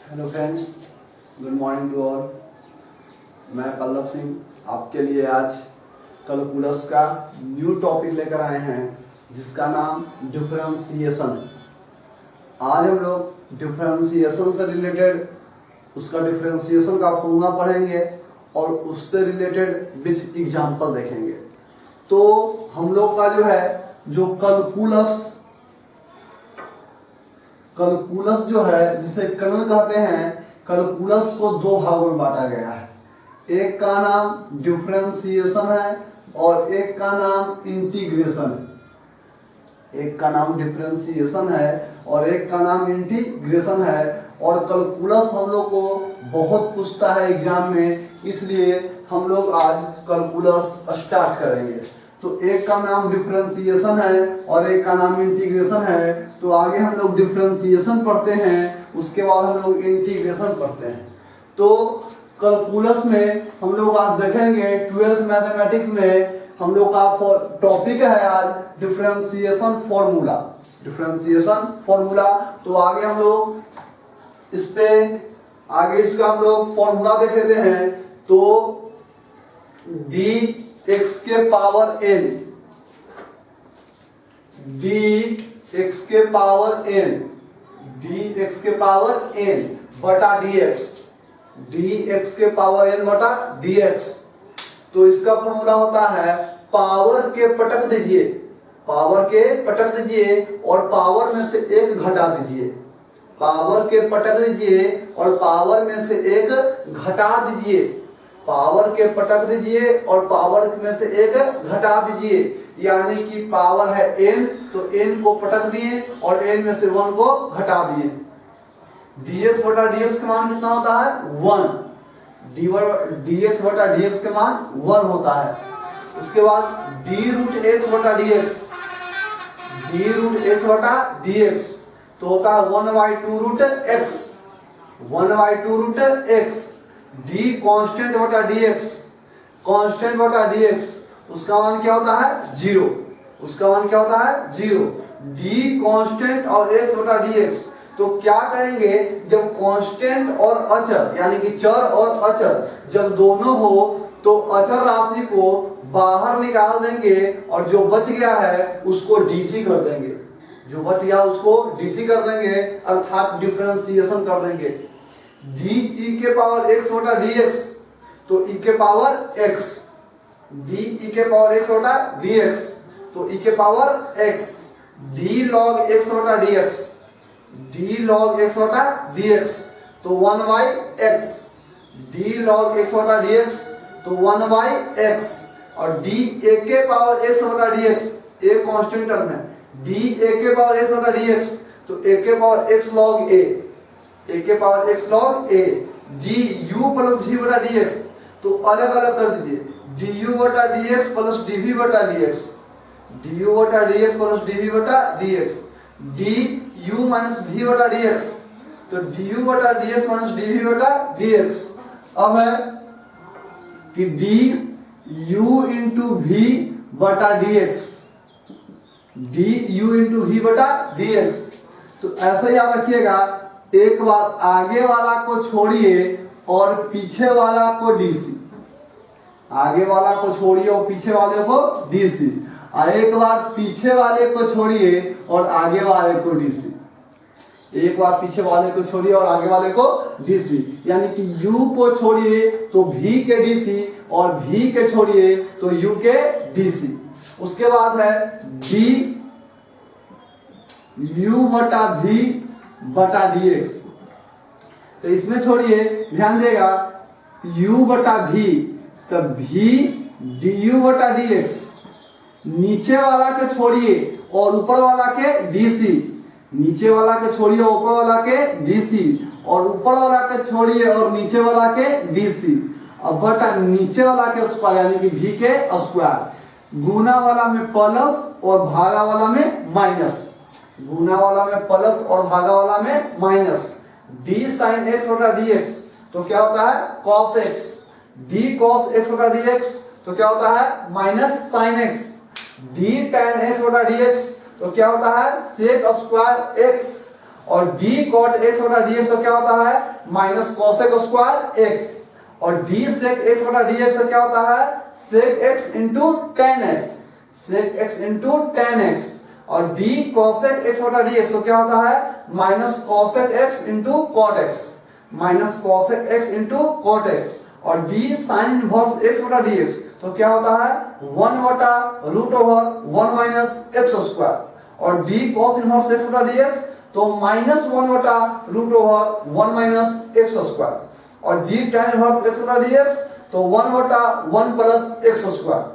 Hello friends, good morning to all. मैं पल्लव सिंह आपके लिए आज कैलकुलस का न्यू टॉपिक लेकर आए हैं जिसका नाम डिफरेंशिएशन। आज हम लोग डिफरेंशिएशन से रिलेटेड उसका डिफरेंशिएशन का फॉर्मूला पढ़ेंगे और उससे रिलेटेड विथ एग्जांपल देखेंगे। तो हम लोग का जो कैलकुलस जो है जिसे कलन कहते हैं, कैलकुलस को दो भागों में बांटा गया है। एक का नाम डिफरेंशिएशन है और एक का नाम इंटीग्रेशन है। एक का नाम डिफरेंशिएशन है और एक का नाम इंटीग्रेशन है। और कैलकुलस हम लोग को बहुत पूछता है एग्जाम में, इसलिए हम लोग आज कैलकुलस स्टार्ट करेंगे। तो एक का नाम डिफरेंशिएशन है और एक का नाम इंटीग्रेशन है। तो आगे हम लोग डिफरेंशिएशन पढ़ते हैं, उसके बाद हम लोग इंटीग्रेशन पढ़ते हैं। तो कैलकुलस में हम लोग आज देखेंगे 12th मैथमेटिक्स में हम लोग का टॉपिक है आज डिफरेंशिएशन फॉर्मूला। Differentiation formula. तो आगे हम लोग इस पे इसका हम लोग फॉर्मूला देख लेते हैं। तो dx के पावर n, dx के पावर n बटा dx, dx के पावर n बटा dx। तो इसका फॉर्मूला होता है पावर के पटक दीजिए, और पावर में से एक घटा दीजिए। पावर के पटक दीजिए और पावर में से एक घटा दीजिए। पावर के पटक दीजिए और पावर में से एक घटा दीजिए। यानी कि पावर है n, तो n को पटक दिए और n में से 1 को घटा दिए। dx बटा dx का मान कितना होता है? 1। dx बटा dx का मान 1 होता है। उसके बाद d रूट x बटा dx, बटा dx तो होता है 1/2 root x, 1/2 root x। d constant बटा dx, उसका मान क्या होता है? 0। उसका मान क्या होता है? 0। d कांस्टेंट और x बटा dx। तो क्या कहेंगे, जब कांस्टेंट और अचर यानी कि चर और अचर जब दोनों हो तो अचर राशि को बाहर निकाल देंगे और जो बच गया है उसको डीसी कर देंगे। अर्थात डिफरेंशिएशन कर देंगे। d e के पावर x बटा dx, तो e के पावर x, d e के पावर x बटा dx, तो e के power x। d log x बटा dx, तो 1/x। d log x बटा dx तो 1/x। और d a के पावर x बटा dx, a कांस्टेंट टर्म है। d a के पावर x बटा dx तो a के power x log a, du plus d बटा dx तो अलग अलग कर दीजिए। du बटा dx प्लस dv बटा dx, du माइनस v बटा dx, तो du बटा dx माइनस dv बटा dx। अब है कि du इंटू v बटा dx, तो ऐसे याद रखिएगा। एक बार आगे वाला को छोड़िए और पीछे वाला को डीसी, आगे वाला को छोड़िए और पीछे वाले को डीसी। एक बार पीछे वाले को छोड़िए और आगे वाले को डीसी, एक बार पीछे वाले को छोड़िए और आगे वाले को डीसी। यानी कि u को छोड़िए तो v के डीसी और v के छोड़िए तो u के डीसी। उसके बाद है d u बटा v बटा dx, तो इसमें छोड़िए, ध्यान देगा u बटा v, तब v du बटा dx। नीचे वाला के छोड़िए और ऊपर वाला के डीसी, नीचे वाला के छोड़िए ऊपर वाला के डीसी, और ऊपर वाला के छोड़िए और नीचे वाला के डीसी। अब बटा नीचे वाला के स्क्वायर यानी कि v के स्क्वायर। गुना वाला में प्लस और भागा वाला में माइनस, d sin x बटा dx तो क्या होता है? cos x। d cos x बटा dx तो क्या होता है? Minus sin x। d tan x बटा dx तो क्या होता है? sec square x। और डी कॉट एक्स बटा डी एक्स क्या होता है माइनस कॉसेक स्क्वायर एक्स, और डी सेक एक्स बटा डी एक्स क्या होता है sec x into tan x, sec x into tan x, और डी कॉसेक एक्स बटा डी एक्स क्या होता है minus cosec x into cot x, minus cosec x into cot x, और डी साइन इनवर्स एक्स बटा d x तो क्या होता है 1 बटा root over 1 minus x square, और डी कॉस इनवर्स एक्स बटा डी एक्स तो माइनस 1 बटा root over 1 minus x square, और डी tan इनवर्स एक्स बटा डी एक्स तो 1 बटा 1 प्लस एक्स स्क्वायर,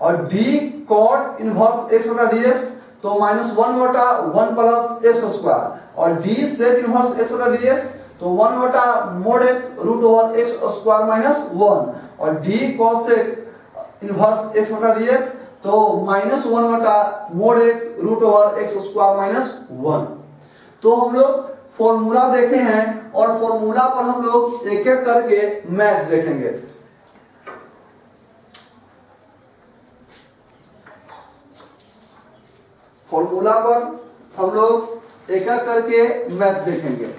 और डी कॉट इनवर्स एक्स बटा डी एक्स तो माइनस 1 बटा 1 प्लस एक्स स्क्वायर, और डी सेक इनवर्स एक्स बटा डी एक्स तो 1 बटा mod x root over x square minus 1, और डी कॉसेक इनवर्स एक्स बटा डी एक्स तो माइनस 1 बटा mod x root over x square minus 1। तो हम लोग फॉर्मूला देखे हैं और फॉर्मूला पर हम लोग एक एक करके मैच देखेंगे। फॉर्मूला पर हम लोग एक एक करके मैच देखेंगे।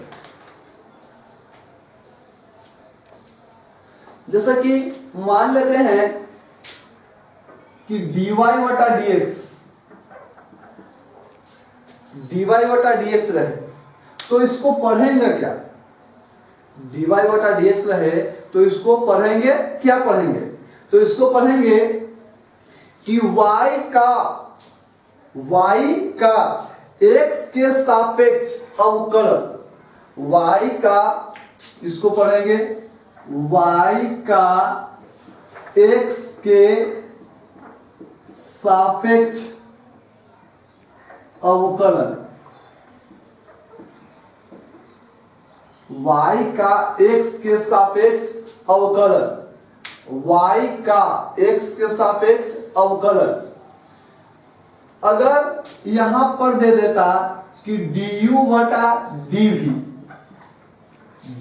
जैसे कि मान लेते हैं कि dy बटा dx, dy बटा dx रहे तो इसको पढ़ेंगे क्या, dy बटा dx रहे तो इसको पढ़ेंगे क्या पढ़ेंगे, तो इसको पढ़ेंगे कि y का x के सापेक्ष अवकलन, y का इसको पढ़ेंगे y का x के सापेक्ष अवकलन, y का x के सापेक्ष अवकलन, y का x के सापेक्ष अवकलन। अगर यहां पर दे देता कि du बटा dv,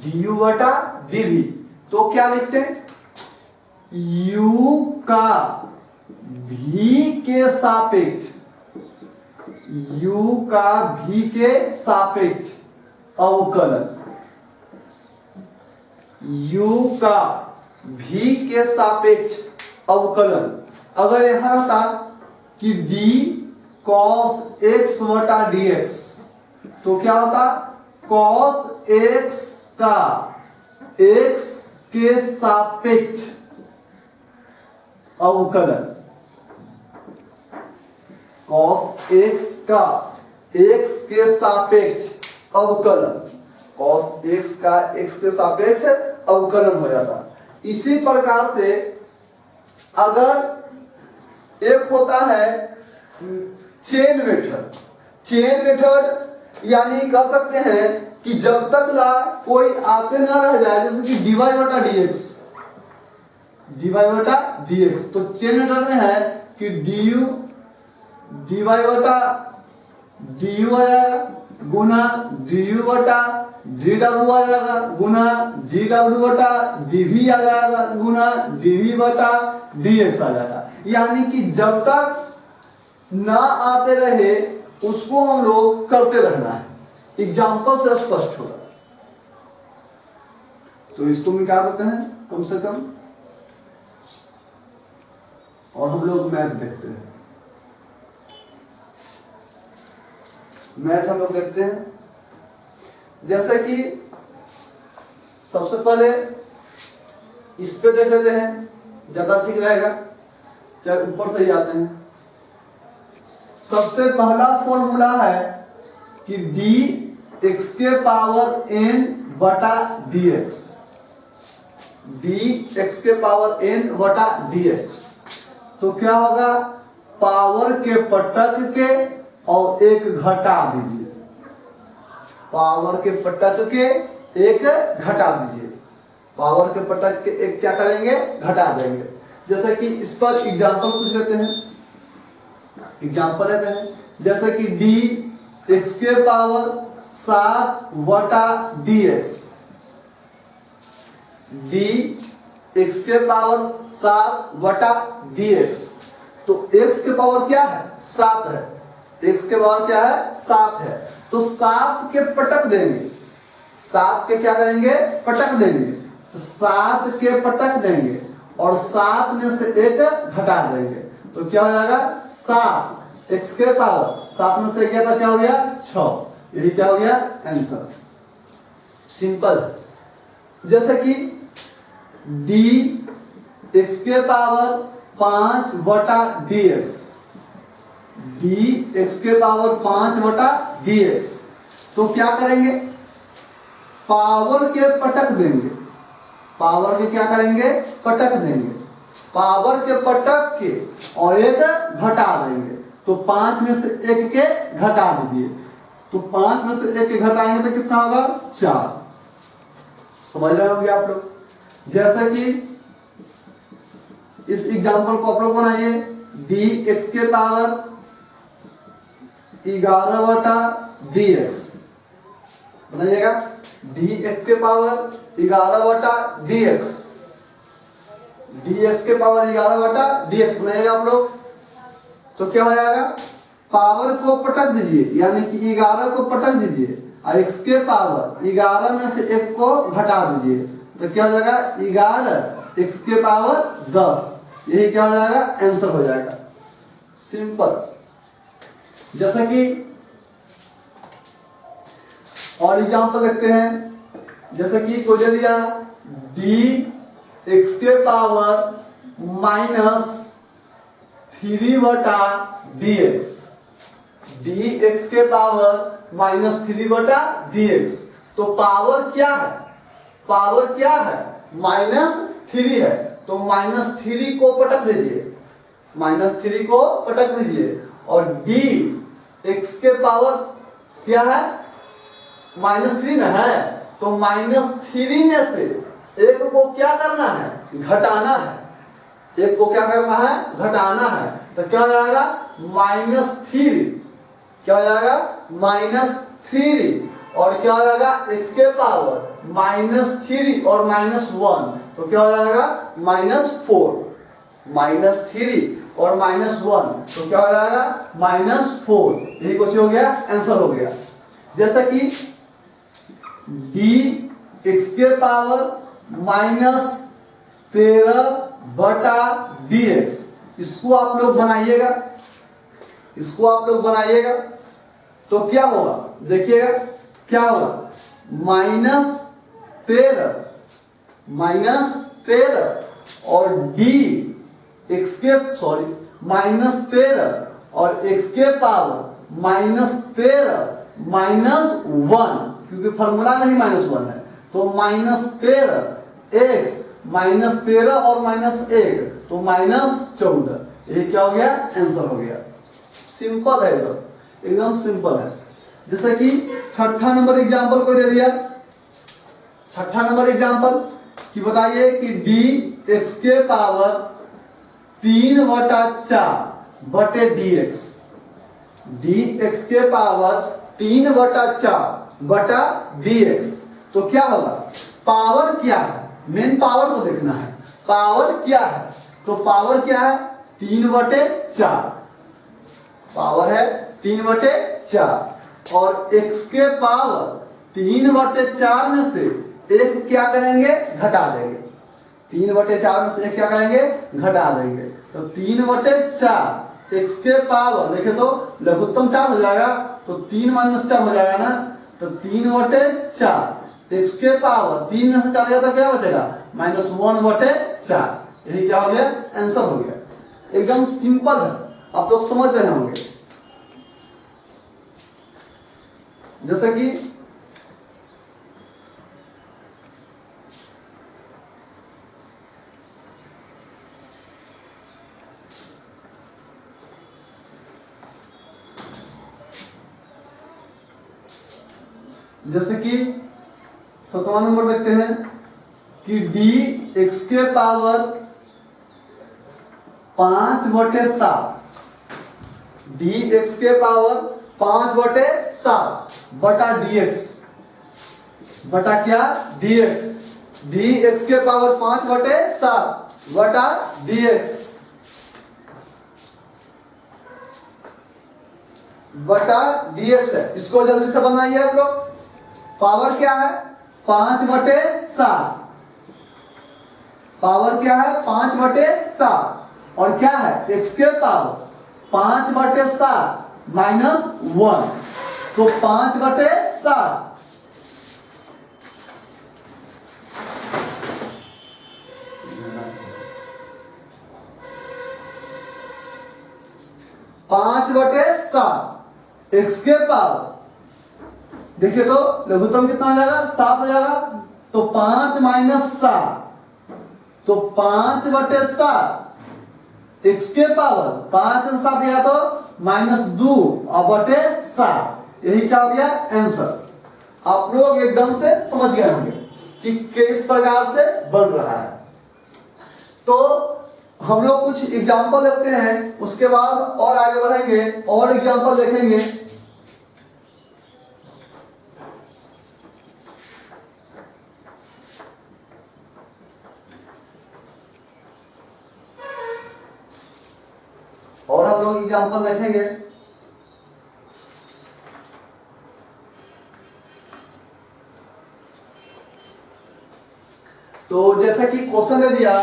du बटा dv तो क्या लिखते हैं u का v के सापेक्ष, u का v के सापेक्ष अवकलन, u का v के सापेक्ष अवकलन। अगर यहां रहता कि d cos x बटा dx तो क्या होता cos x का x के सापेक्ष अवकलन, cos x का x के सापेक्ष अवकलन, cos x का x के सापेक्ष अवकलन हो जाता। इसी प्रकार से अगर एक होता है चेन मेथड, चेन मेथड यानी कह सकते हैं कि जब तक ला कोई आते ना रह जाए, जैसे कि dy बटा dx, dy बटा dx तो चेन मेथड में है कि du dy बटा du आएगा गुना du बटा dw आ जाएगा गुना dw बटा dv आ जाएगा गुना dv बटा dx आ जाएगा। यानी कि जब तक ना आते रहे उसको हम लोग करते रहना है, एग्जाम्पल से स्पष्ट होगा। तो इसको मिटा देते हैं कम से कम और हम लोग मैथ देखते हैं। मैथ हम लोग देखते हैं, जैसे कि सबसे पहले इस पे देख लेते हैं, ज्यादा ठीक रहेगा, चाहे ऊपर से ही आते हैं। सबसे पहला फॉर्मूला है कि d x के पावर n बटा dx, d x के पावर n बटा dx तो क्या होगा पावर के पटक के और एक घटा दीजिए, पावर के पटक के एक घटा दीजिए, पावर के पटक के एक क्या करेंगे घटा देंगे। जैसे कि इस पर एग्जांपल कुछ लेते हैं, एग्जांपल लेते हैं जैसे कि d x के पावर 7 बटा dx, d x के पावर 7 बटा dx तो x के पावर क्या है 7 है, x के पावर क्या है 7 है, तो 7 के पटक देंगे, 7 के क्या करेंगे पटक देंगे, तो 7 के पटक देंगे और 7 में से 1 घटा देंगे, तो क्या हो जाएगा 7 x के पावर 7 में से गया तो क्या हो गया 6। यही क्या हो गया आंसर। सिंपल। जैसे कि d x के पावर 5 बटा dx, d x के पावर 5 बटा dx, तो क्या करेंगे पावर के पटक देंगे, पावर के क्या करेंगे पटक देंगे, पावर के पटक के और 1 घटा देंगे, तो 5 में से 1 के घटा दीजिए, तो 5 में से 1 के घटाएंगे तो कितना होगा 4। समझ रहे होंगे आप लोग। जैसे कि इस एग्जांपल को आप लोग बनाइए, डी एक्स के पावर 11 बटा dx बनाइएगा, डी एक्स के पावर 11 बटा dx, dx के पावर 11 बटा dx बनाइएगा आप लोग, तो क्या हो जाएगा पावर को पटक दीजिए, यानी कि 11 को पटक दीजिए और x के पावर 11 में से 1 को घटा दीजिए, तो क्या हो जाएगा 11 x के पावर 10। यही क्या हो जाएगा आंसर हो जाएगा। सिंपल। जैसा कि और एग्जांपल देखते हैं, जैसे कि कोई दे दिया d x के पावर माइनस 3 बटा dx, dx के पावर माइनस 3 बटा dx, तो पावर क्या है, पावर क्या है -3 है, तो -3 को पटक दीजिए, -3 को पटक दीजिए और d x के पावर क्या है -3 न है, तो -3 में से 1 को क्या करना है घटाना है, 1 को क्या करना है घटाना है, तो क्या हो जाएगा -3, क्या हो जाएगा -3 और क्या हो जाएगा x के पावर -3 और -1, तो क्या हो जाएगा -4, -3 और -1, तो क्या हो जाएगा -4। यही कुछ हो गया आंसर हो गया। जैसा कि d x के पावर -13 बटा dx, इसको आप लोग बनाइएगा, इसको आप लोग बनाइएगा, तो क्या होगा देखिएगा क्या होगा -13 और d x के -13 और x के पावर -13 -1, क्योंकि फॉर्मूला में ही -1 है, तो -13 x -13 और -1, तो -14। ये क्या हो गया आंसर हो गया। सिंपल है, एकदम सिंपल है। जैसे कि छठा नंबर एग्जांपल को दे दिया, छठा नंबर एग्जांपल कि बताइए कि d x के पावर 3 बटा 4 बटे dx, dx के पावर 3 बटा 4 बटा dx, तो क्या होगा पावर क्या है, मेन पावर को देखना है, पावर क्या है, तो पावर क्या है 3 बटे 4, पावर है 3 बटे 4 और x के पावर 3 बटे 4 में से 1 क्या करेंगे घटा देंगे, 3 बटे 4 में से 1 क्या करेंगे घटा देंगे, तो 3 बटे 4 x के पावर देखे तो लघुत्तम 4 हो जाएगा, तो 3 - 4 हो जाएगा ना, तो 3 बटे 4 x के पावर 3 में से 4 गया तो क्या बचेगा -1 बटे 4। यही क्या हो गया आंसर हो गया। एकदम सिंपल है, आप लोग समझ रहे होंगे। जैसे कि सातवां नंबर देखते हैं कि d x के पावर 5 बटे 7, d x के पावर 5 बटे 7 बटा dx, बटा क्या dx, dx के पावर 5 बटे 7 बटा dx, बटा dx है। इसको जल्दी से बनाइए आप लोग। पावर क्या है 5/7। पावर क्या है 5/7 और क्या है x के पावर 5/7 माइनस 1 तो 5/7 5/7 x के पावर देखिए तो लघुत्तम कितना हो जाएगा 7 हो जाएगा तो 5 माइनस 7 तो 5/7 x के पावर 5 से 7 गया तो -2 और बटे 7 यही क्या हो गया आंसर। आप लोग एकदम से समझ गए होंगे कि किस प्रकार से बन रहा है। तो हम लोग कुछ एग्जांपल देखते हैं उसके बाद और आगे बढ़ेंगे और एग्जांपल देखेंगे। और हम लोग एग्जांपल देखेंगे। तो जैसा कि क्वेश्चन दे दिया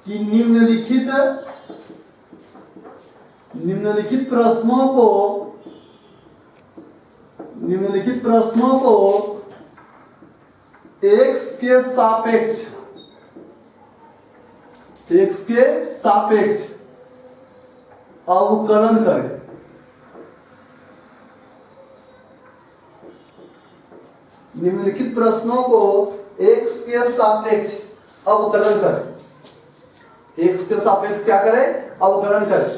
कि निम्नलिखित प्रश्नों को x के सापेक्ष अवकलन करें। निम्नलिखित प्रश्नों को x के सापेक्ष अवकलन करें। x के सापेक्ष क्या करें अवकलन करें।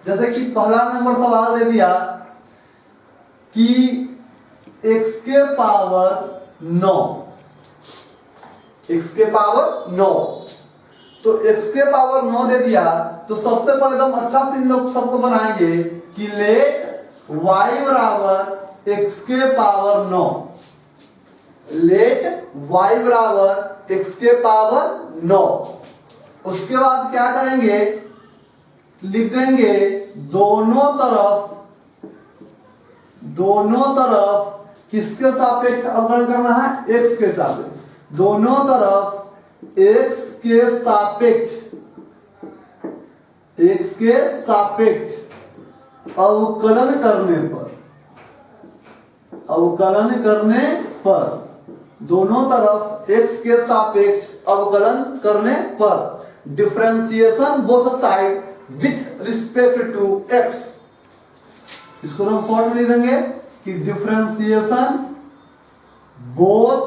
जैसे कि पहला नंबर सवाल दे दिया कि x के पावर 9 तो x के पावर 9 दे दिया तो सबसे पहले हम अच्छा से इन लोग सबको बनाएंगे कि लेट y बराबर x के पावर 9 लेट y बराबर x के पावर 9। उसके बाद क्या करेंगे लिख देंगे दोनों तरफ किसके सापेक्ष अवकलन करना है x के सापेक्ष। दोनों तरफ x के सापेक्ष अवकलन करने पर दोनों तरफ x के सापेक्ष अवकलन करने पर differentiation both side with respect to x। इसको हम शॉर्ट में लिख देंगे कि differentiation both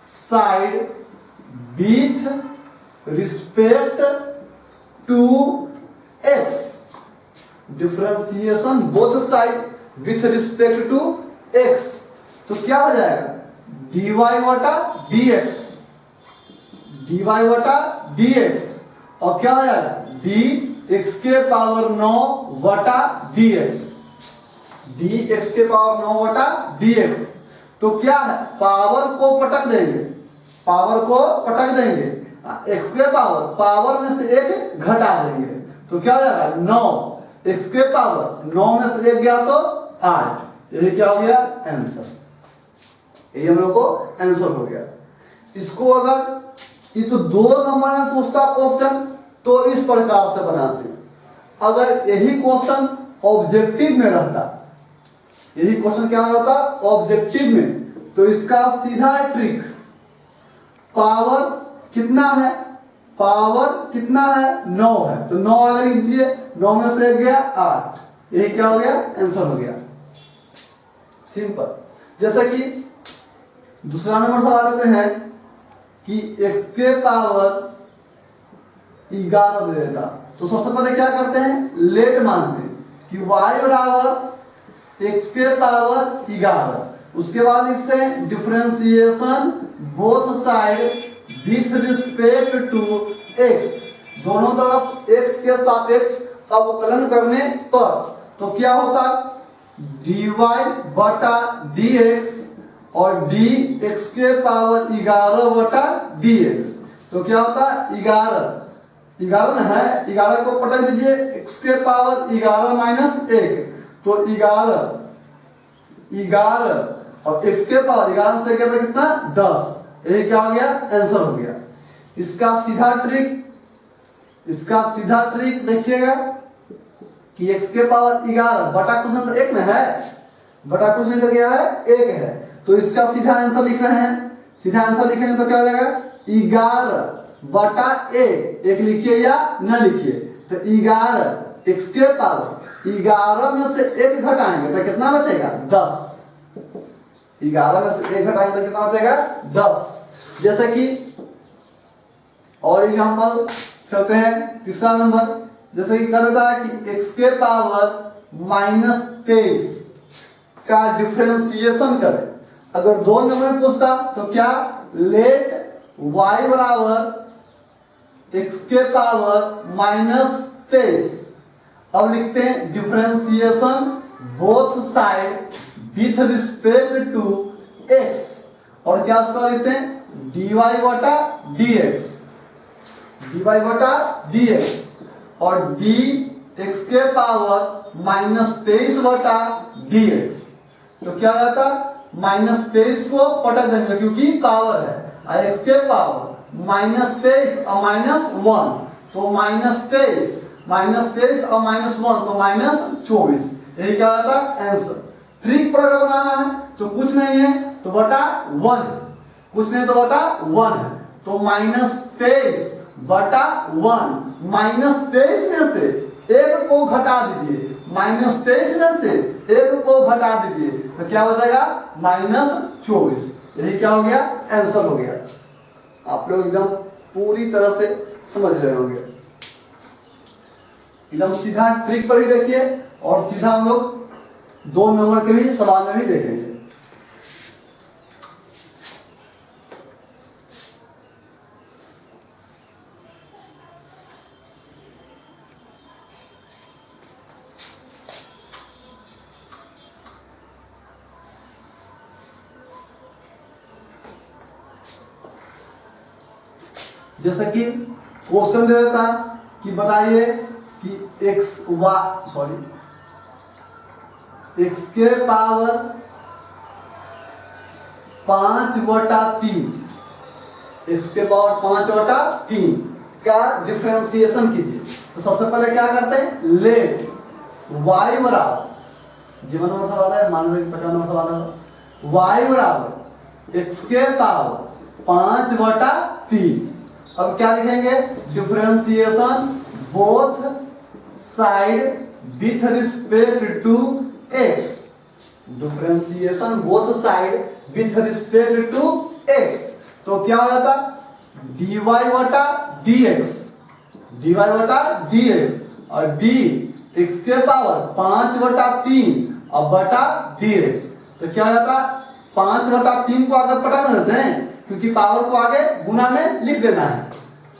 side with respect to x। Differentiation both side with respect to x तो क्या हो जाएगा dy बटा dx और क्या हो जाएगा dx के पावर 9 बटा dx तो क्या है पावर को पटक देंगे x के पावर में से एक घटा देंगे तो क्या हो जाएगा 9 x के पावर 9 में से एक गया तो 8 यही क्या हो गया आंसर। यही हम लोग को आंसर हो गया। इसको अगर ये तो 2 नंबर में पूछता क्वेश्चन तो इस प्रकार से बनाते हैं। अगर यही क्वेश्चन ऑब्जेक्टिव में रहता ऑब्जेक्टिव में तो इसका सीधा ट्रिक पावर कितना है 9 है तो 9 अगर लीजिए 9 में से गया 8 यही क्या हो गया आंसर हो गया सिंपल। जैसा कि दूसरा नंबर सवाल लेते हैं कि x के पावर 11 दे देता तो सबसे पहले क्या करते हैं लेट मानते हैं कि y बराबर x के पावर 11। उसके बाद लिखते हैं differentiation both side with respect to x। दोनों तरफ x के सापेक्ष अवकलन करने पर तो क्या होता dy बटा dx और dx के पावर 11 बटा dx तो क्या होता 11 11 ना है, 11 को पटक दीजिए, x के पावर 11 माइनस 1, तो 11 और x के पावर 11 से क्या था कितना 10, यही क्या हो गया आंसर हो गया। इसका सीधा ट्रिक देखिएगा कि x के पावर 11 बटा कुछ नहीं तो 1 ना है, बटा कुछ नहीं तो क्या है 1 है, तो इसका सीधा आंसर लिख रहे हैं। सीधा आंसर लिखेंगे तो क्या हो जाएगा 11 बटा 1 लिखिए या न लिखिए, तो 11 x के पावर 11 में से 1 घटाएंगे तो कितना बचेगा 10, 11 में से 1 घटाएंगे तो कितना बचेगा 10। जैसे कि और एग्जांपल चलते हैं तीसरा नंबर, जैसे कि कह देता है कि x के पावर -23 का डिफरेंशिएशन करें। अगर 2 नंबर में पूछता तो क्या लेट y बराबर x के पावर -23, अब लिखते हैं differentiation both side with respect to x, और क्या उसका लिखते हैं dy बटा dx और dx के पावर -23 बटा dx, तो क्या हो जाता -23 को पटक देंगे क्योंकि पावर है, और x के पावर -23 और -1 तो -23 और -1 तो -24, यही क्या होता है आंसर। ट्रिक पर अगर बनाना है तो कुछ नहीं है तो बटा 1, कुछ नहीं तो बटा 1 है, तो -23 बटा 1, -23 में से 1 को घटा दीजिए, -23 में से 1 को घटा दीजिए तो क्या हो जाएगा -24, यही क्या हो गया आंसर हो गया। आप लोग एकदम पूरी तरह से समझ रहे होंगे, एकदम सीधा ट्रिक पर भी देखिए और सीधा हम लोग 2 नंबर के भी सवाल में भी देखेंगे। जैसे कि क्वेश्चन दे देता है कि बताइए कि x के पावर 5/3, x के पावर 5/3 का डिफरेंशिएशन कीजिए। तो सबसे पहले क्या करते हैं लेट y बराबर, जीवन नंबर सवाल है, मान लो 50 नंबर सवाल है, y बराबर x के पावर 5/3, अब क्या लिखेंगे differentiation both side with respect to x, differentiation both side with respect to x, तो क्या हो जाता dy बटा dx और d x के पावर 5/3 और बटा dx, तो क्या हो जाता 5/3 को अगर पटा देते हैं क्योंकि पावर को आगे गुना में लिख देना है,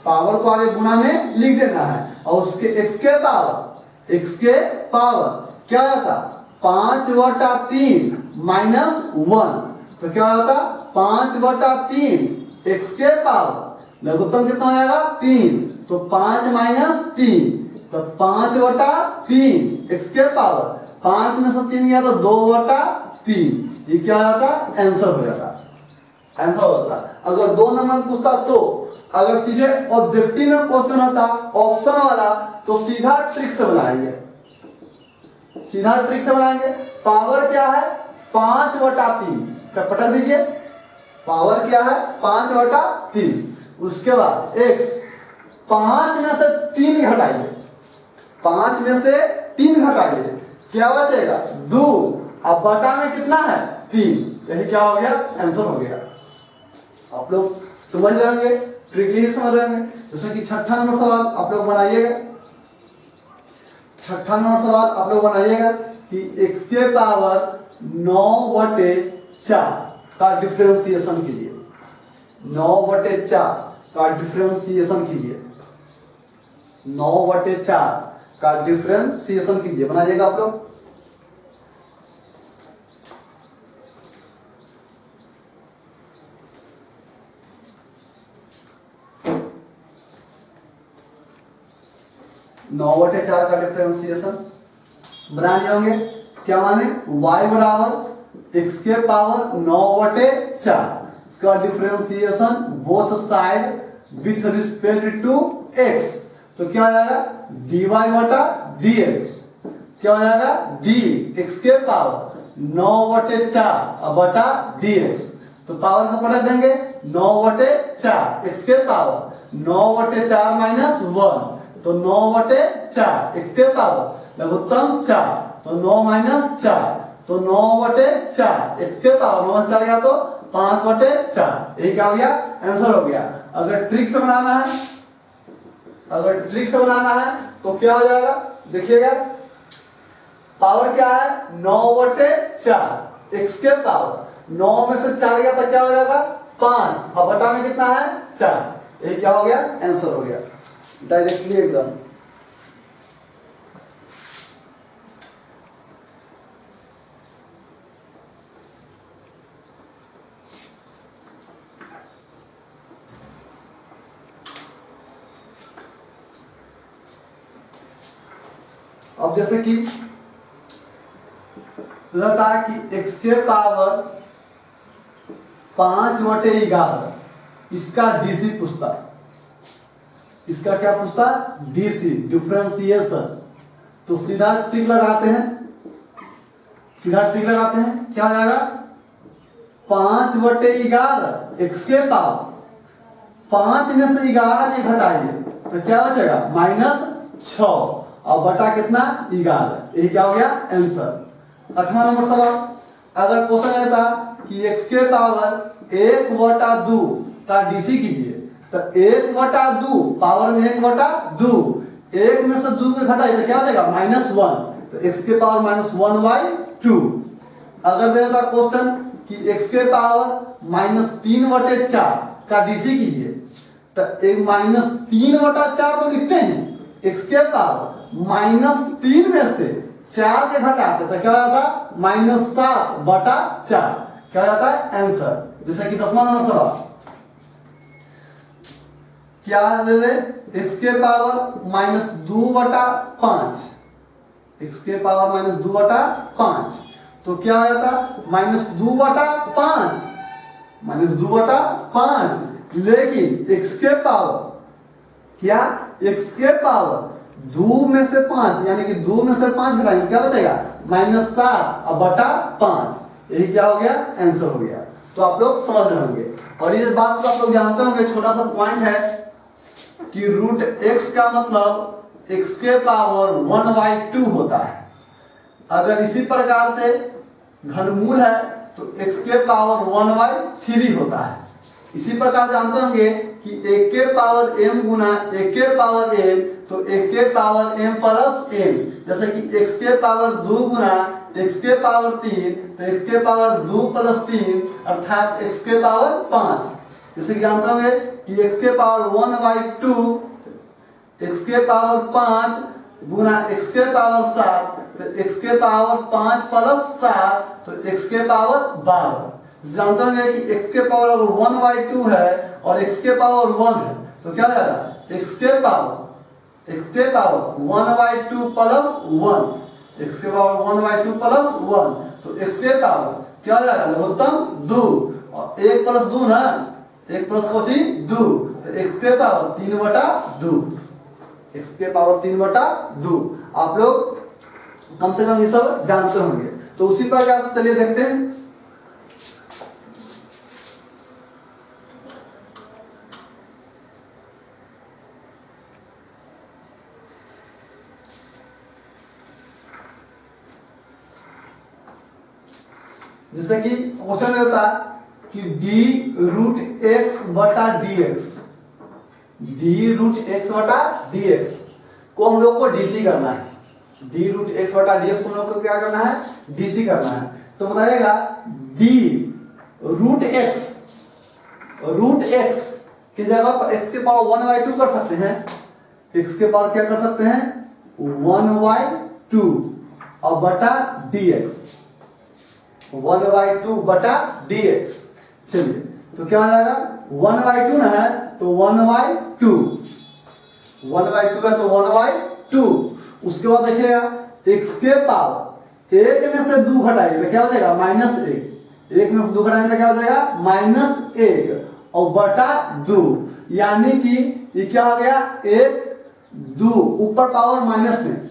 पावर को आगे गुना में लिख देना है, और उसके x के पावर क्या होता 5/3 -1, तो क्या होता 5/3 x के पावर लघुत्तम कितना हो जाएगा 3, तो 5 - 3 तो 5/3 x के पावर 5 में से 3 गया तो 2/3, ये क्या होता आंसर हो जाता, आंसर होता। अगर 2 नंबर में पूछता तो अगर सीधे ऑब्जेक्टिव में क्वेश्चन होता ऑप्शन वाला तो सीधा ट्रिक से बनाएंगे, सीधा ट्रिक से बनाएंगे। पावर क्या है 5/3, पटा दीजिए पावर क्या है 5/3, उसके बाद x 5 में से 3 घटाइए, 5 में से 3 घटाइए क्या बचेगा 2, अब बटा में कितना है 3, यही क्या हो गया आंसर हो गया। आप लोग समझ जाएंगे, ट्रिक समझ जाएंगे। जैसे कि 6ठा नंबर सवाल आप लोग बनाइएगा, 6ठा नंबर सवाल आप लोग बनाइएगा कि x के पावर 9/4 का डिफरेंशिएशन कीजिए, 9/4 का डिफरेंशिएशन कीजिए, 9/4 का डिफरेंशिएशन कीजिए, बनाइएगा आप लोग। 9/4 का डिफरेंशिएशन बना लिए होंगे। क्या माने y बराबर x के पावर 9/4, इसका differentiation both side with respect to x, तो क्या हो जाएगा dy बटा dx। क्या हो जाएगा d x के पावर 9/4 बटा dx, तो पावर को पलट देंगे 9/4 x के पावर 9/4 माइनस 1, तो 9/4 x के पावर लघुत्तम 4, तो 9 माइनस 4, तो 9/4 x के पावर 9 से गया तो 5/4। यही क्या हो गया आंसर हो गया। अगर ट्रिक से बनाना है, अगर ट्रिक से बनाना है तो क्या हो जाएगा देखिएगा, पावर क्या है 9/4 x के पावर 9 में से 4 गया तो क्या हो जाएगा 5, अब बटा में कितना है 4। ये क्या हो गया आंसर हो गया डायरेक्टली एकदम। अब जैसे कि रहता है कि x के पावर 5/11, इसका डीसी पूछता है, इसका क्या पूछता है डीसी डिफरेंशिएशन। तो सीधा ट्रिक लगाते हैं, सीधा ट्रिक लगाते हैं, क्या हो जाएगा 5/11 x के पावर 5 में से 11 में घटाइए तो क्या हो जाएगा -6 और बटा कितना 11। यही क्या हो गया आंसर। 8वां नंबर सवाल, अगर क्वेश्चन रहता कि x के पावर 1/2 का डीसी कीजिए, तो 1/2 पावर में 1/2, 1 में से 2 को घटाइए तो क्या हो जाएगा -1, तो x के पावर -1/2। अगर देता क्वेश्चन कि x के पावर -3/4 का डीसी कीजिए, तो एक -3/4 तो लिखते हैं, x के पावर -3 में से 4 के घटाते तो क्या हो जाता -7/4, क्या हो जाता है आंसर। जैसे कि 10वां नंबर सवाल, क्या ले ले x के पावर -2/5, x के पावर -2/5, तो क्या हो जाता -2/5, -2/5, लेकिन x के पावर क्या x के पावर 2 में से 5 यानी कि 2 में से 5 घटाएंगे क्या बचेगा -7/5। यही क्या हो गया आंसर हो गया। तो आप लोग समझ रहे होंगे, और ये बात को आप लोग जानते होंगे, छोटा सा पॉइंट है कि √x का मतलब x के पावर 1/2 होता है। अगर इसी प्रकार से घनमूल है तो x के पावर 1/3 होता है। इसी प्रकार जानते होंगे कि 1 के पावर m गुना 1 के पावर m, तो 1 के पावर m प्लस m, जैसे कि x के पावर 2 गुना x के पावर 3, तो x के पावर 2 प्लस 3 अर्थात x के पावर 5। जैसे कि जानते होंगे कि x के पावर 1/2, x के पावर 5 गुना x के पावर 7, तो x के पावर 5 प्लस 7, तो x के पावर 12। जानते होंगे कि x के पावर अगर 1/2 है और x के पावर 1 है तो क्या जाएगा x के पावर 1/2 प्लस 1, x के पावर 1/2 प्लस 1, तो x के पावर क्या जाएगा लघुत्तम 2, और 1 प्लस 2 ना, 1 प्लस 2, तो x के पावर 3/2, x के पावर 3/2। आप लोग कम से कम ये सब जानते होंगे। तो उसी प्रकार से चलिए देखते हैं। जैसे कि क्वेश्चन रहता है कि d√x बटा dx, d√x को हम लोग को डीसी करना है, d√x बटा dx को हम लोग को क्या करना है डीसी करना है। तो बताइएगा d√x की जगह पर x के पावर 1/2 कर सकते हैं, x के पावर क्या कर सकते हैं 1/2 और बटा dx, 1/2 बटा dx। चलिए तो क्या हो जाएगा 1/2 ना है तो 1/2, 1/2 है तो 1/2, उसके बाद देखिएगा x के पावर एक में से 2 घटाइए तो क्या हो जाएगा -1, एक में से 2 घटाएंगे तो क्या हो जाएगा -1 और बटा 2, यानी कि ये क्या हो गया 1 2 ऊपर पावर माइनस में,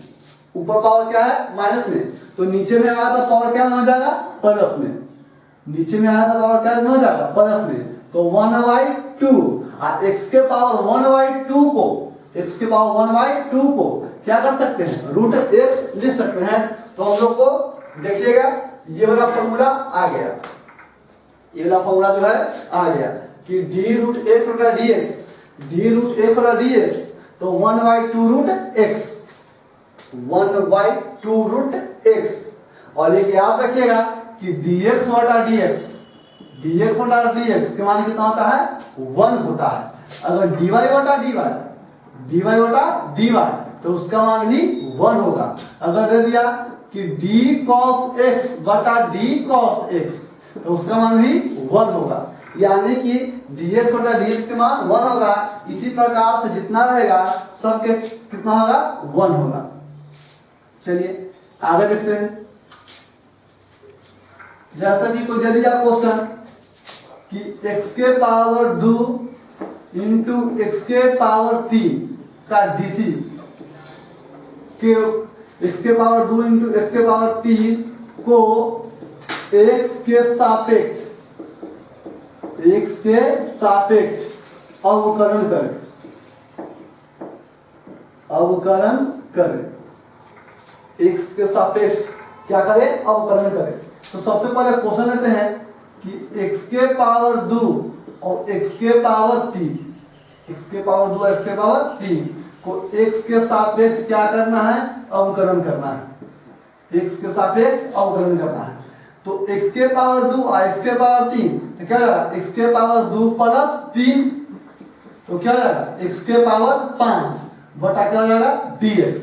ऊपर पावर क्या है माइनस में, तो नीचे में आया था पावर क्या हो जाएगा प्लस में, नीचे में आया था पावर क्या हो जाएगा प्लस में, तो 1/2 और x के पावर 1/2 को, x के पावर 1/2 को क्या कर सकते हैं √x लिख सकते हैं। तो हम लोग को देखिएगा ये वाला फॉर्मूला आ गया, ये वाला फॉर्मूला जो है आ गया कि d√x बटा dx, d√x बटा dx तो 1/2 √x और एक याद रखिएगा कि dx बटा dx के मान कितना होता है 1 होता है। अगर dy बटा dy तो उसका मान भी 1 होगा। अगर दे दिया कि d cos x बटा d cos x तो उसका मान भी 1 होगा, यानी कि dx बटा dx के मान 1 होगा। इसी प्रकार से जितना रहेगा सबके कितना होगा 1 होगा। चलिए आगे देखते हैं। जैसा कि कोई दे दिया क्वेश्चन कि x के पावर 2 इंटू x के पावर 3 का डीसी के x के पावर 2 इंटू x के पावर 3 को x के सापेक्ष अवकलन करें, x के सापेक्ष क्या करें अवकलन करें। तो सबसे पहले क्वेश्चन लेते हैं कि x के पावर 2 और x के पावर 3, x के पावर 2 x के पावर 3 को x के सापेक्ष क्या करना है अवकलन करना है, x के सापेक्ष अवकलन करना है। तो x के पावर 2 और x के पावर 3 तो क्या होगा x के पावर 2 प्लस 3 तो क्या हो जाएगा x के पावर 5 बटा क्या हो जाएगा dx।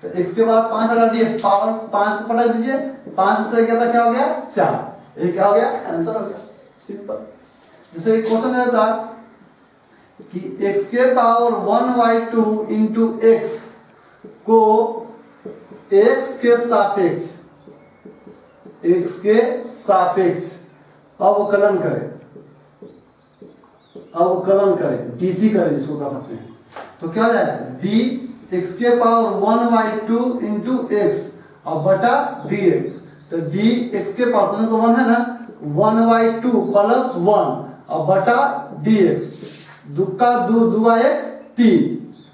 तो x के पावर 5 बटा dx पावर 5 को पलट दीजिए, 5 से गया था क्या हो गया 4, ये क्या हो गया आंसर हो गया सिंपल। जैसे एक क्वेश्चन है था कि x के पावर 1/2 इंटू x को x के सापेक्ष अवकलन करें डीसी करें जिसको कह सकते हैं। तो क्या हो जाएगा d x के पावर 1/2 इंटू x और बटा dx। तो d x के पावर तो 1 है ना 1/2 प्लस 1 और बटा dx, दुक्का 2 आए 3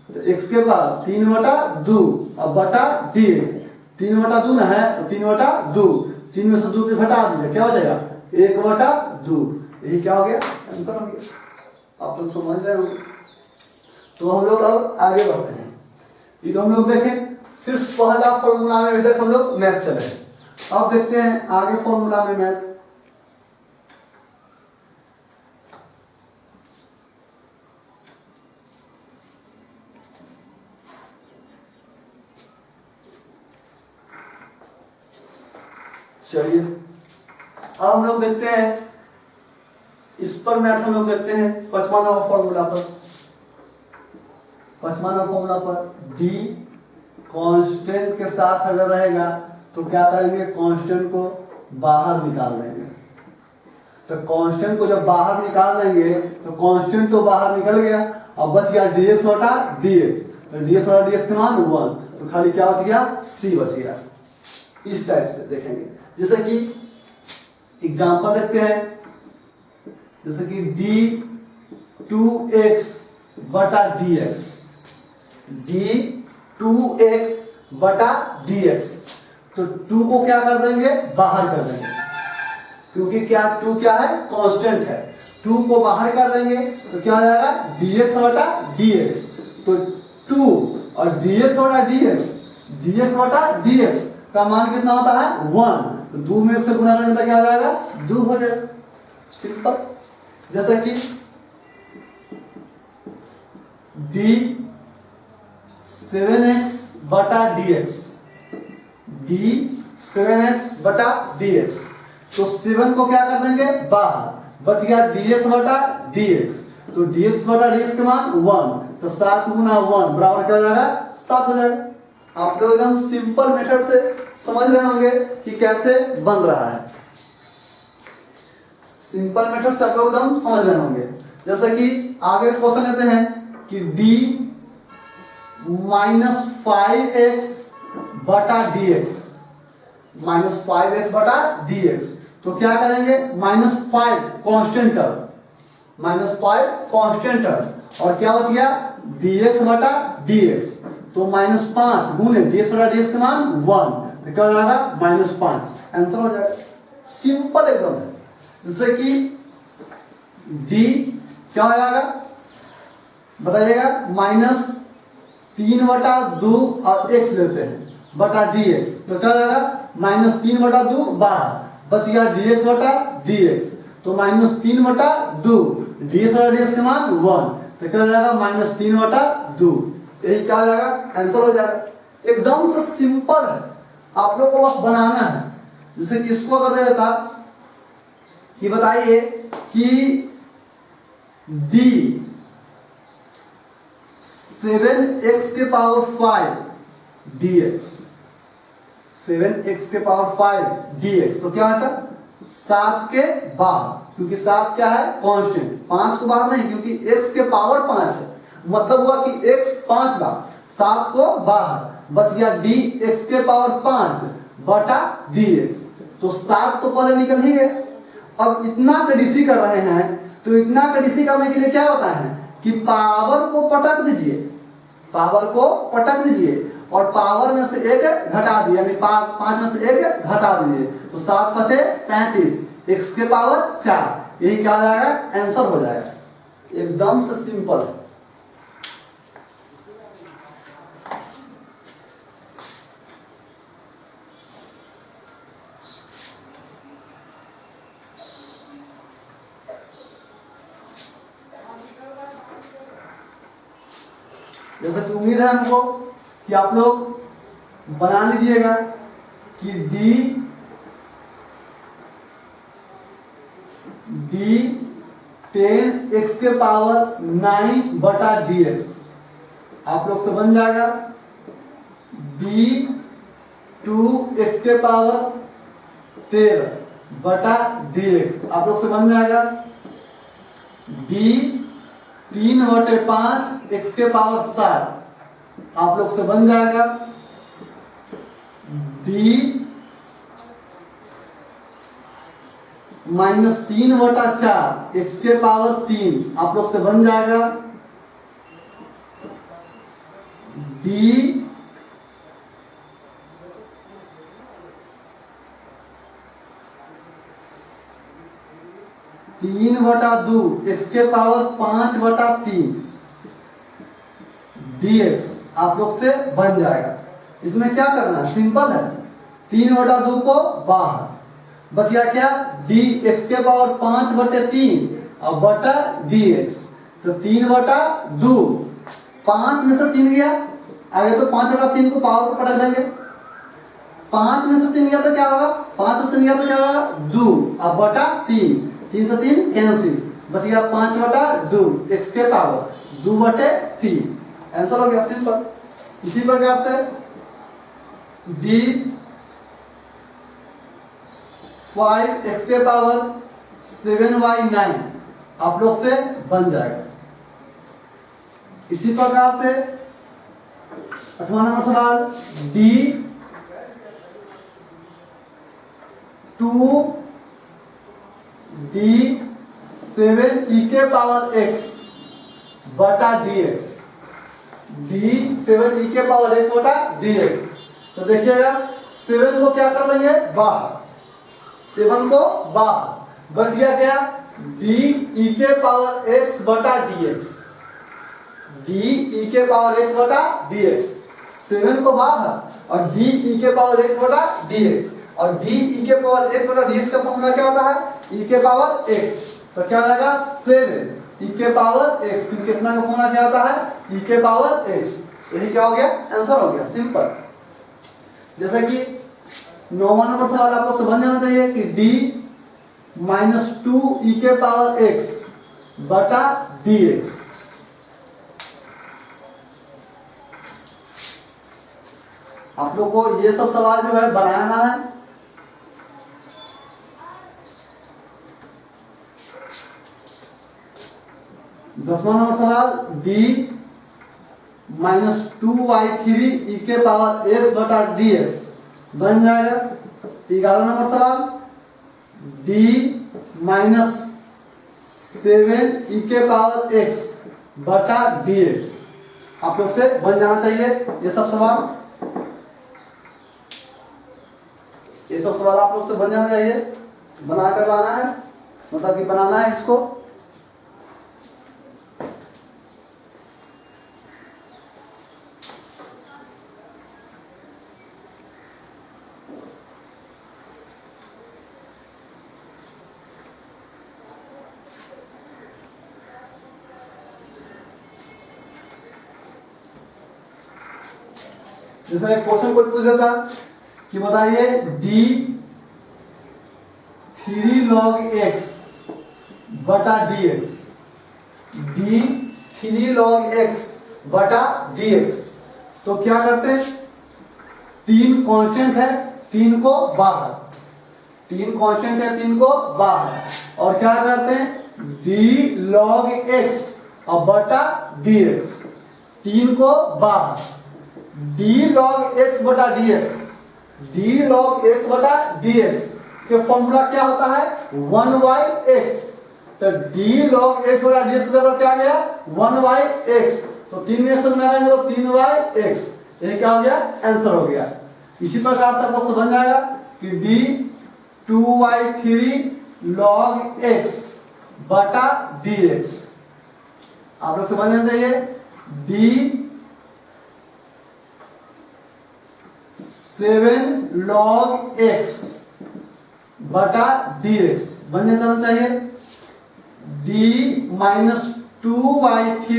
तो x के पावर 3/2 और बटा dx, 3/2 ना है तो 3/2, 3 में से 2 को घटा दीजिए क्या हो जाएगा 1/2, यही क्या हो गया आंसर हो गया। आप लोग समझ रहे हो। तो हम लोग अब आगे बढ़ते हैं। ये तो हम लोग देखें सिर्फ पहला फॉर्मूला में वैसे हम लोग मैथ चले, अब देखते हैं आगे फॉर्मूला में मैथ। चलिए अब हम लोग देखते हैं इस पर मैथ हम लोग देखते हैं 55वां फॉर्मूला पर। 55वां फॉर्मूला पर d कांस्टेंट के साथ अगर रहेगा तो क्या करेंगे कांस्टेंट को बाहर निकाल देंगे। तो कांस्टेंट को जब बाहर निकाल देंगे तो कांस्टेंट तो बाहर निकल गया, अब बच गया dx बटा dx। तो dx बटा dx के मान 1, तो खाली क्या बच गया c बच गया। इस टाइप से देखेंगे। जैसे कि एग्जांपल देखते हैं, जैसे कि d2x बटा dx, d2x बटा dx। तो 2 को क्या कर देंगे बाहर कर देंगे, क्योंकि क्या 2 क्या है कांस्टेंट है, 2 को बाहर कर देंगे तो क्या हो जाएगा dx बटा dx। तो 2 और dx बटा dx का मान कितना होता है 1, तो 2 में 1 से गुणा करने पर क्या हो जाएगा 2 हो जाएगा सिंपल। जैसे कि d7x बटा dx, तो 7 को क्या कर देंगे बाहर, बच गया dx बटा dx। तो dx बटा dx के मान 1, तो 7 गुना 1 बराबर क्या हो जाएगा 7 हो जाएगा आप लोग एकदम सिंपल मेथड से समझ रहे होंगे कि कैसे बन रहा है। सिंपल मेथड से आप लोग एकदम समझ रहे होंगे। जैसे कि आगे क्वेश्चन लेते हैं कि d माइनस 5x बटा dx, माइनस 5x बटा dx, तो क्या करेंगे minus 5 constant term, minus 5 constant term, और क्या बच गया dx बटा dx, तो माइनस 5 गुने dx बटा dx का मान 1, तो क्या हो जाएगा माइनस 5, आंसर हो जाएगा। सिंपल एकदम है। जैसे कि d क्या हो जाएगा बताइएगा, माइनस 3/2 और x लेते हैं बटा dx, तो क्या हो जाएगा माइनस 3/2 बाहर, बच गया dx बटा dx, तो माइनस 3/2 dx बटा dx का मान 1, तो क्या हो जाएगा माइनस 3/2, यही क्या हो जाएगा आंसर हो जाएगा। एकदम से सिंपल है, आप लोगों को बस बनाना है। जैसे कि इसको अगर दे देता कि बताइए कि d 7x के पावर 5 dx, 7x के पावर 5 dx, तो क्या आता 7 के बाहर, क्योंकि 7 क्या है कांस्टेंट, 5 को बाहर नहीं, क्योंकि x के पावर 5 है, मतलब हुआ कि x 5 बार, 7 को बाहर, बच गया dx के पावर 5 बटा dx, तो 7 तो पहले निकल ही गए। अब इतना कड़ीसी कर रहे हैं, तो इतना कड़ीसी करने के लिए क्या होता है कि पावर को पटक दीजिए, पावर को पटक दीजिए, और पावर में से एक घटा दिए, यानी 5 में से एक घटा दीजिए, तो 7 5 35, x के पावर 4, यही क्या हो जाएगा आंसर हो जाएगा। एकदम से सिंपल है। जैसे कि उम्मीद है हमको कि आप लोग बना लीजिएगा कि d 10x के पावर 9 बटा dx, आप लोग से बन जाएगा d 2x के पावर 13 बटा dx, आप लोग से बन जाएगा d 3/5 x के पावर 7, आप लोग से बन जाएगा d माइनस 3/4 x के पावर 3, आप लोग से बन जाएगा d तीन बटा 2 x के पावर 5/3 dx, आप लोग से बन जाएगा। इसमें क्या करना है, सिंपल है, 3/2 को बाहर, बच गया क्या dx के पावर 5/3 और बटा dx, तो 3/2, 5 में से 3 गया आगे, तो 5/3 को पावर पर पटक देंगे, 5 में से 3 गया तो क्या होगा, 5 में से गया तो क्या होगा 2, अब बटा 3, 3 से 3 कैंसिल, बच गया 5/2 x के पावर 2/3, आंसर हो गया सिंपल। इसी प्रकार से d 5x के पावर 7y9 आप लोग से बन जाएगा। इसी प्रकार से 8वां नंबर सवाल d 7e के पावर x बटा dx, d 7e के पावर x बटा dx, तो देखिएगा 7 को क्या कर देंगे बाहर, 7 को बाहर, बच गया क्या d e के पावर x बटा dx, d e के पावर x बटा dx, 7 को बाहर और d e के पावर x बटा dx, और d e के पावर x बटा dx का फॉर्मूला क्या होता है e के पावर x, तो क्या हो जाएगा 7 e के पावर x, क्योंकि कितना का फॉर्मूला क्या होता है e के पावर x, यही क्या हो गया आंसर हो गया सिंपल। जैसे कि 9वां नंबर सवाल आपको समझ जाना चाहिए कि d माइनस 2e के पावर x बटा dx, आप लोग को ये सब सवाल जो है बनाना है। दसवां नंबर सवाल d -2y3 e के पावर x बटा dx बन जाएगा। 11 नंबर सवाल d -7 e के पावर x बटा dx आप लोग से बन जाना चाहिए। ये सब सवाल आप लोग से बन जाना चाहिए, बनाकर लाना है, मतलब कि बनाना है इसको। जैसे एक क्वेश्चन को पूछ देता कि बताइए d 3 log x बटा dx, d 3 log x बटा dx। तो क्या करते हैं, तीन कांस्टेंट है, तीन को बाहर, तीन कांस्टेंट है, तीन को बाहर, और क्या करते हैं d log x और बटा dx, तीन को बाहर, d log x बटा dx, d log x बटा dx के फॉर्मूला क्या होता है 1/x। तो d log x बटा dx का क्या आ गया 1/x। तो 3 रिएक्शन में आएंगे तो 3/x, ये क्या हो गया आंसर हो गया। इसी प्रकार से आपको बन जाएगा कि d 2y3 log x बटा dx आप लोग से बन जाना चाहिए d 7 log x बटा dx बन जाना चाहिए। d -2y3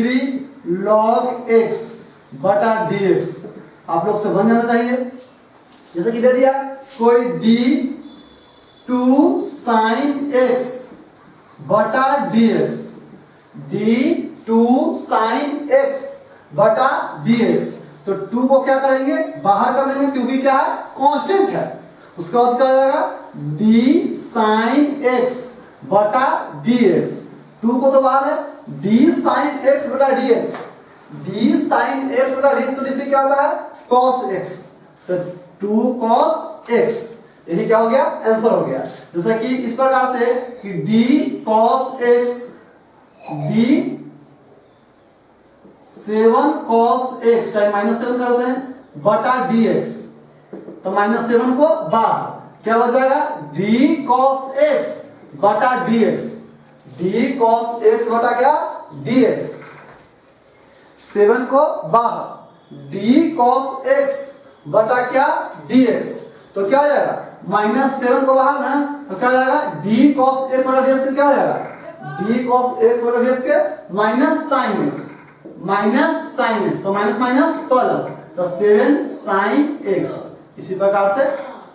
log x बटा dx आप लोग से बन जाना चाहिए। जैसे कि दे दिया कोई d 2 sin x बटा dx, d 2 sin x बटा dx। तो 2 को क्या करेंगे बाहर कर देंगे क्योंकि क्या है कांस्टेंट है। उसके बाद क्या हो जाएगा d sin x बटा dx, 2 को तो बाहर है, d sin x बटा dx, d sin x बटा dx, तो इसे क्या होता है cos x, तो 2 cos x, यही क्या हो गया आंसर हो गया। जैसा कि इस प्रकार से कि d cos x, d 7 cos x चाहे -7 करते हैं बटा dx, तो -7 को बाहर क्या बच जाएगा d cos x बटा dx, d cos x बटा क्या dx, 7 को बाहर d cos x बटा क्या dx, तो क्या हो जाएगा -7 को बाहर ना, तो क्या हो जाएगा d cos x बटा dx क्या हो जाएगा d cos x बटा dx के minus sin x, minus sine x, तो माइनस माइनस प्लस, तो 7 sin x। इसी प्रकार से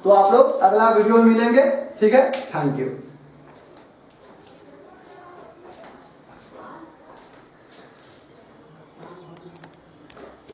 तो आप लोग अगला वीडियो में मिलेंगे, ठीक है, थैंक यू।